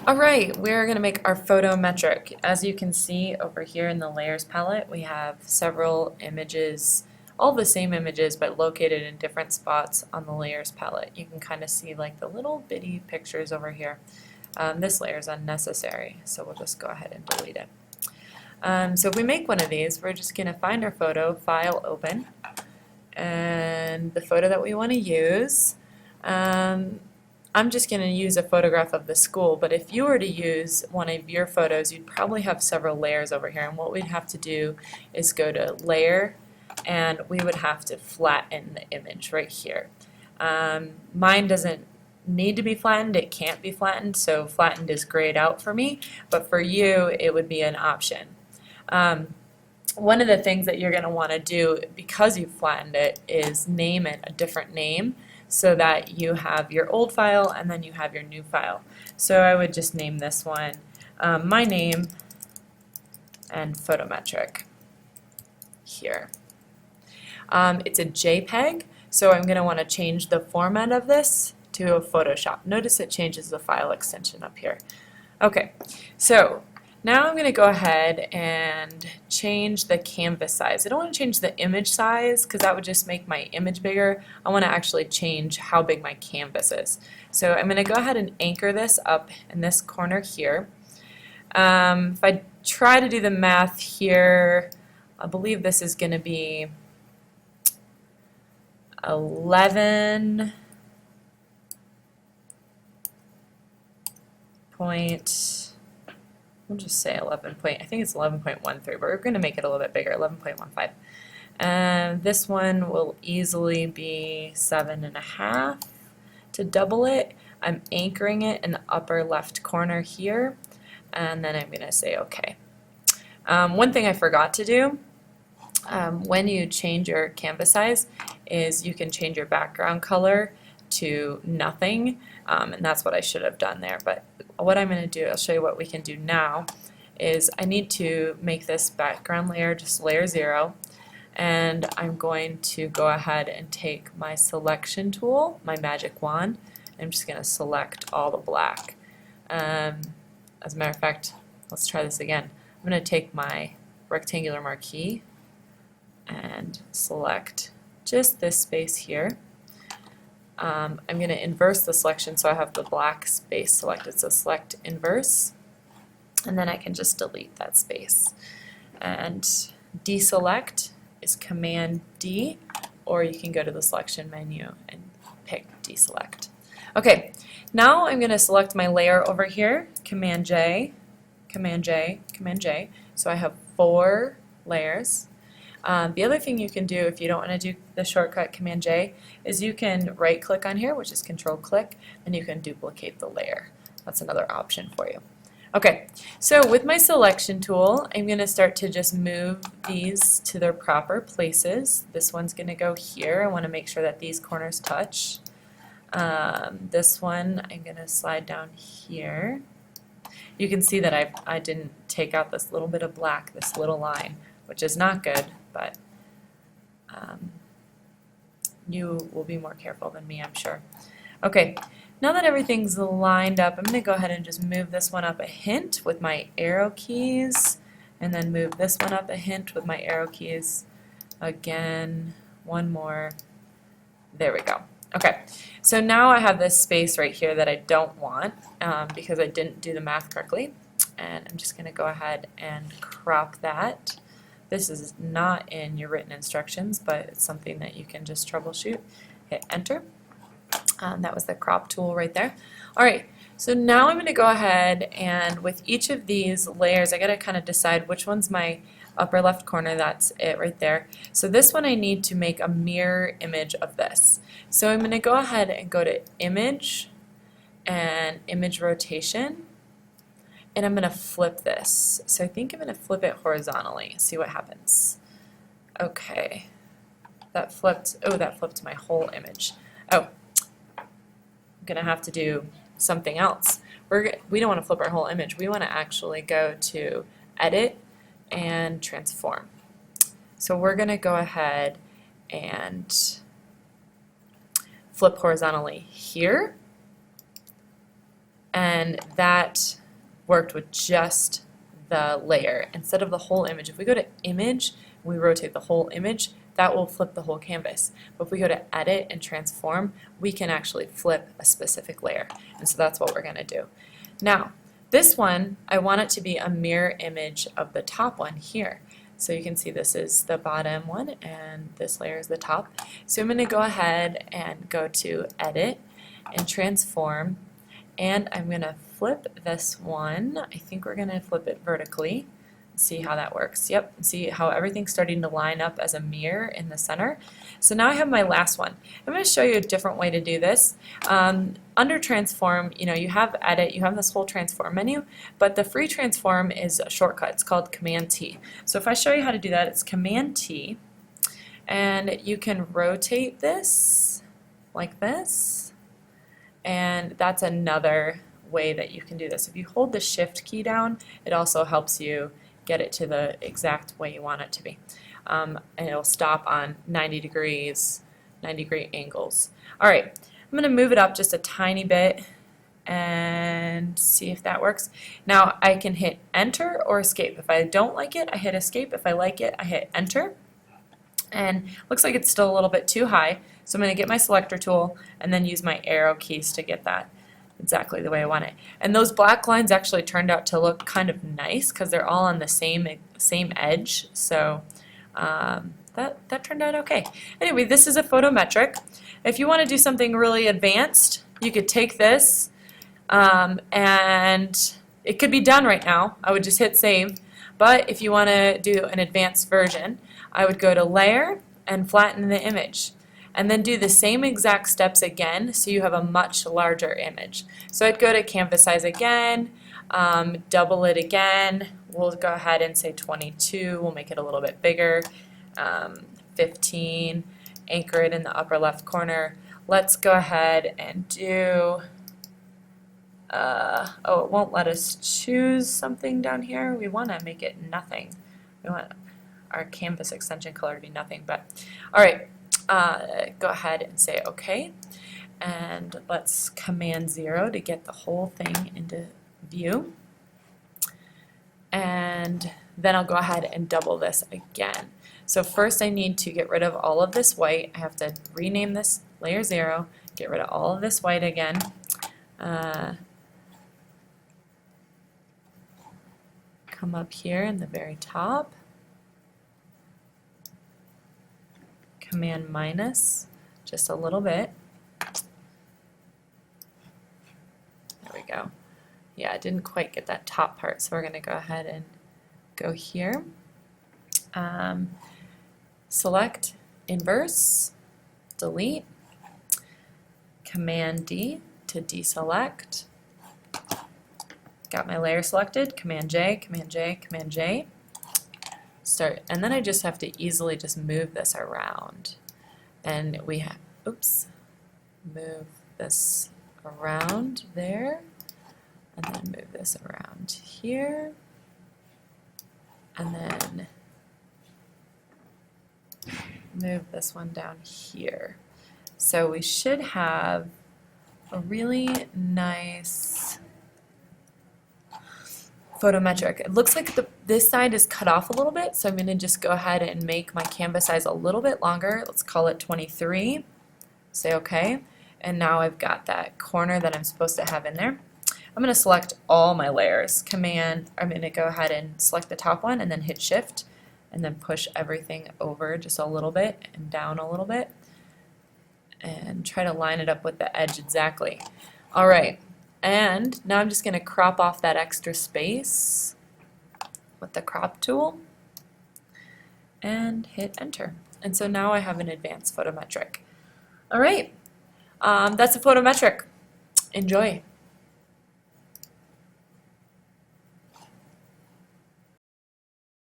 Alright, we're going to make our photometric. As you can see over here in the layers palette, we have several images, all the same images but located in different spots on the layers palette. You can kind of see like the little bitty pictures over here. This layer is unnecessary, so we'll just go ahead and delete it. So if we make one of these, we're just going to find our photo, file, open, and the photo that we want to use. I'm just going to use a photograph of the school, but if you were to use one of your photos, you'd probably have several layers over here, and what we'd have to do is go to Layer, and we would have to flatten the image right here. Mine doesn't need to be flattened, it can't be flattened, so flattened is grayed out for me, but for you it would be an option. One of the things that you're going to want to do because you've flattened it is name it a different name, so that you have your old file and then you have your new file. So I would just name this one my name and photometric here. It's a JPEG, so I'm going to want to change the format of this to a Photoshop. Notice it changes the file extension up here. Okay, so now I'm going to go ahead and change the canvas size. I don't want to change the image size because that would just make my image bigger. I want to actually change how big my canvas is. So I'm going to go ahead and anchor this up in this corner here. If I try to do the math here, I believe this is going to be 11 point, we'll just say 11 point, I think it's 11.13, but we're going to make it a little bit bigger, 11.15. And this one will easily be 7.5. To double it, I'm anchoring it in the upper left corner here, and then I'm going to say OK. One thing I forgot to do, when you change your canvas size, is you can change your background color to nothing, and that's what I should have done there. But what I'm going to do, I'll show you what we can do now, is I need to make this background layer just layer 0, and I'm going to go ahead and take my selection tool, my magic wand, and I'm just going to select all the black. As a matter of fact, let's try this again. I'm going to take my rectangular marquee and select just this space here. I'm going to inverse the selection so I have the black space selected. So select inverse, and then I can just delete that space. And deselect is Command D, or you can go to the selection menu and pick deselect. Okay, now I'm going to select my layer over here, Command J, Command J, Command J. So I have 4 layers. The other thing you can do if you don't want to do the shortcut Command J is you can right click on here, which is Control click, and you can duplicate the layer. That's another option for you. Okay, so with my selection tool, I'm going to start to just move these to their proper places. This one's going to go here. I want to make sure that these corners touch. This one I'm going to slide down here. You can see that I didn't take out this little bit of black, this little line, which is not good, but you will be more careful than me, I'm sure. Okay, now that everything's lined up, I'm going to go ahead and just move this one up a hint with my arrow keys, and then move this one up a hint with my arrow keys. Again, one more. There we go. Okay, so now I have this space right here that I don't want because I didn't do the math correctly, and I'm just going to go ahead and crop that. This is not in your written instructions, but it's something that you can just troubleshoot. Hit enter. That was the crop tool right there. Alright, so now I'm going to go ahead and with each of these layers, I got to kind of decide which one's my upper left corner. That's it right there. So this one I need to make a mirror image of this. So I'm going to go ahead and go to Image and Image Rotation, and I'm going to flip this. So I think I'm going to flip it horizontally, see what happens. Okay, that flipped, oh, that flipped my whole image. Oh, I'm going to have to do something else. We don't want to flip our whole image. We want to actually go to Edit and Transform. So we're going to go ahead and flip horizontally here, and that worked with just the layer instead of the whole image. If we go to image, we rotate the whole image, that will flip the whole canvas. But if we go to edit and transform, we can actually flip a specific layer. And so that's what we're going to do. Now, this one, I want it to be a mirror image of the top one here. So you can see this is the bottom one and this layer is the top. So I'm going to go ahead and go to edit and transform, and I'm going to flip this one. I think we're going to flip it vertically. See how that works. Yep, see how everything's starting to line up as a mirror in the center. So now I have my last one. I'm going to show you a different way to do this. Under transform, you have edit, you have this whole transform menu, but the free transform is a shortcut. It's called Command T. So if I show you how to do that, it's Command T, and you can rotate this like this, and that's another way that you can do this. If you hold the Shift key down, it also helps you get it to the exact way you want it to be. And it'll stop on 90 degrees, 90-degree angles. All right, I'm going to move it up just a tiny bit and see if that works. Now I can hit Enter or Escape. If I don't like it, I hit Escape. If I like it, I hit Enter. And looks like it's still a little bit too high, so I'm going to get my selector tool and then use my arrow keys to get that exactly the way I want it. And those black lines actually turned out to look kind of nice because they're all on the same edge, so that turned out okay. Anyway, this is a photometric. If you want to do something really advanced, you could take this and it could be done right now. I would just hit save. But if you want to do an advanced version, I would go to Layer and flatten the image, and then do the same exact steps again so you have a much larger image. So I'd go to canvas size again, double it again. We'll go ahead and say 22. We'll make it a little bit bigger. 15. Anchor it in the upper left corner. Let's go ahead and do, oh, it won't let us choose something down here. We want to make it nothing. We want our canvas extension color to be nothing, but all right. Go ahead and say OK, and let's Command 0 to get the whole thing into view, and then I'll go ahead and double this again. So first I need to get rid of all of this white. I have to rename this layer 0, get rid of all of this white again, come up here in the very top, Command minus just a little bit. There we go. Yeah, I didn't quite get that top part, so we're going to go ahead and go here. Select inverse, delete, Command D to deselect. Got my layer selected, Command J, Command J, Command J. Start, and then I just have to easily just move this around, and we have, oops, move this around there, and then move this around here, and then move this one down here. So we should have a really nice photometric. It looks like this side is cut off a little bit, so I'm going to just go ahead and make my canvas size a little bit longer. Let's call it 23. Say OK. And now I've got that corner that I'm supposed to have in there. I'm going to select all my layers. I'm going to go ahead and select the top one and then hit Shift and then push everything over just a little bit and down a little bit and try to line it up with the edge exactly. All right. And now I'm just going to crop off that extra space with the crop tool and hit Enter. And so now I have an advanced photometric. All right, that's a photometric. Enjoy.